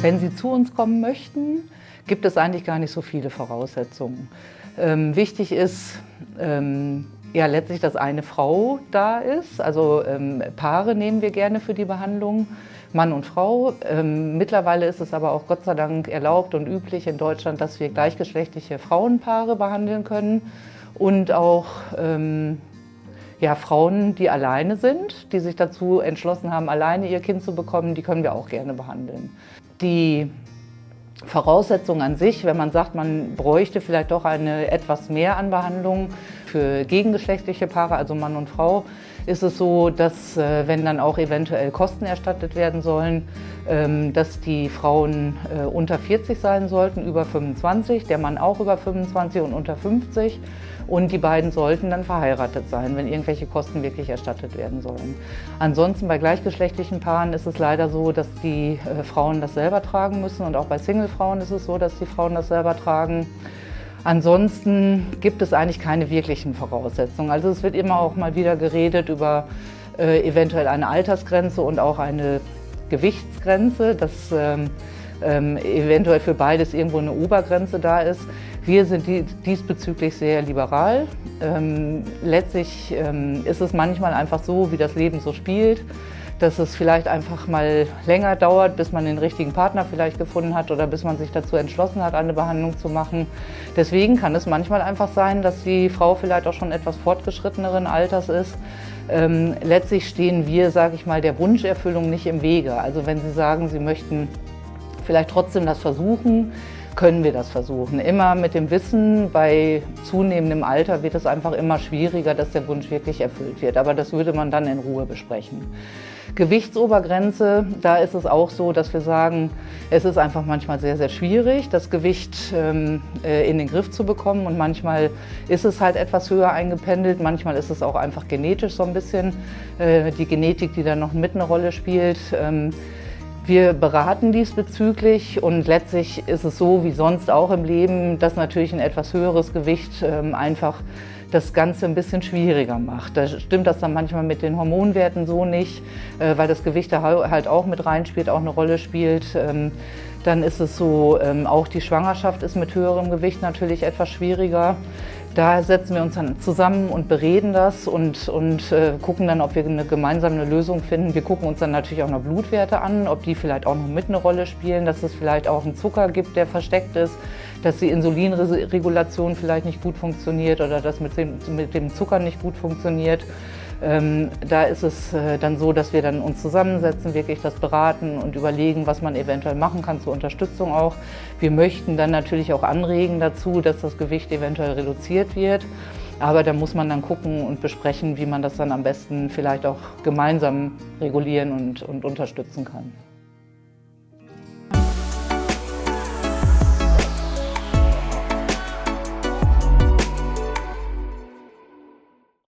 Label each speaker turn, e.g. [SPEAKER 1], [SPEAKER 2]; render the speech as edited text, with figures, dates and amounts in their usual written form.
[SPEAKER 1] Wenn Sie zu uns kommen möchten, gibt es eigentlich gar nicht so viele Voraussetzungen. Wichtig ist ja letztlich, dass eine Frau da ist. Also Paare nehmen wir gerne für die Behandlung, Mann und Frau. Mittlerweile ist es aber auch Gott sei Dank erlaubt und üblich in Deutschland, dass wir gleichgeschlechtliche Frauenpaare behandeln können und auch ja, Frauen, die alleine sind, die sich dazu entschlossen haben, alleine ihr Kind zu bekommen, die können wir auch gerne behandeln. Die Voraussetzung an sich, wenn man sagt, man bräuchte vielleicht doch etwas mehr an Behandlung für gegengeschlechtliche Paare, also Mann und Frau, ist es so, dass wenn dann auch eventuell Kosten erstattet werden sollen, dass die Frauen unter 40 sein sollten, über 25, der Mann auch über 25 und unter 50. Und die beiden sollten dann verheiratet sein, wenn irgendwelche Kosten wirklich erstattet werden sollen. Ansonsten bei gleichgeschlechtlichen Paaren ist es leider so, dass die Frauen das selber tragen müssen. Und auch bei Singlefrauen ist es so, dass die Frauen das selber tragen. Ansonsten gibt es eigentlich keine wirklichen Voraussetzungen. Also es wird immer auch mal wieder geredet über eventuell eine Altersgrenze und auch eine Gewichtsgrenze, dass eventuell für beides irgendwo eine Obergrenze da ist. Wir sind diesbezüglich sehr liberal. Letztlich ist es manchmal einfach so, wie das Leben so spielt, dass es vielleicht einfach mal länger dauert, bis man den richtigen Partner vielleicht gefunden hat oder bis man sich dazu entschlossen hat, eine Behandlung zu machen. Deswegen kann es manchmal einfach sein, dass die Frau vielleicht auch schon etwas fortgeschritteneren Alters ist. Letztlich stehen wir, sage ich mal, der Wunscherfüllung nicht im Wege. Also wenn Sie sagen, Sie möchten vielleicht trotzdem das versuchen, können wir das versuchen. Immer mit dem Wissen, bei zunehmendem Alter wird es einfach immer schwieriger, dass der Wunsch wirklich erfüllt wird. Aber das würde man dann in Ruhe besprechen. Gewichtsobergrenze, da ist es auch so, dass wir sagen, es ist einfach manchmal sehr, sehr schwierig, das Gewicht in den Griff zu bekommen. Und manchmal ist es halt etwas höher eingependelt, manchmal ist es auch einfach genetisch so ein bisschen, die Genetik, die da noch mit eine Rolle spielt. Wir beraten diesbezüglich und letztlich ist es so wie sonst auch im Leben, dass natürlich ein etwas höheres Gewicht einfach das Ganze ein bisschen schwieriger macht. Da stimmt das dann manchmal mit den Hormonwerten so nicht, weil das Gewicht da halt auch mit reinspielt, auch eine Rolle spielt. Dann ist es so, auch die Schwangerschaft ist mit höherem Gewicht natürlich etwas schwieriger. Da setzen wir uns dann zusammen und bereden das und gucken dann, ob wir eine gemeinsame Lösung finden. Wir gucken uns dann natürlich auch noch Blutwerte an, ob die vielleicht auch noch mit eine Rolle spielen, dass es vielleicht auch einen Zucker gibt, der versteckt ist, dass die Insulinregulation vielleicht nicht gut funktioniert oder dass mit dem Zucker nicht gut funktioniert. Da ist es dann so, dass wir dann uns zusammensetzen, wirklich das beraten und überlegen, was man eventuell machen kann zur Unterstützung auch. Wir möchten dann natürlich auch anregen dazu, dass das Gewicht eventuell reduziert wird. Aber da muss man dann gucken und besprechen, wie man das dann am besten vielleicht auch gemeinsam regulieren und unterstützen kann.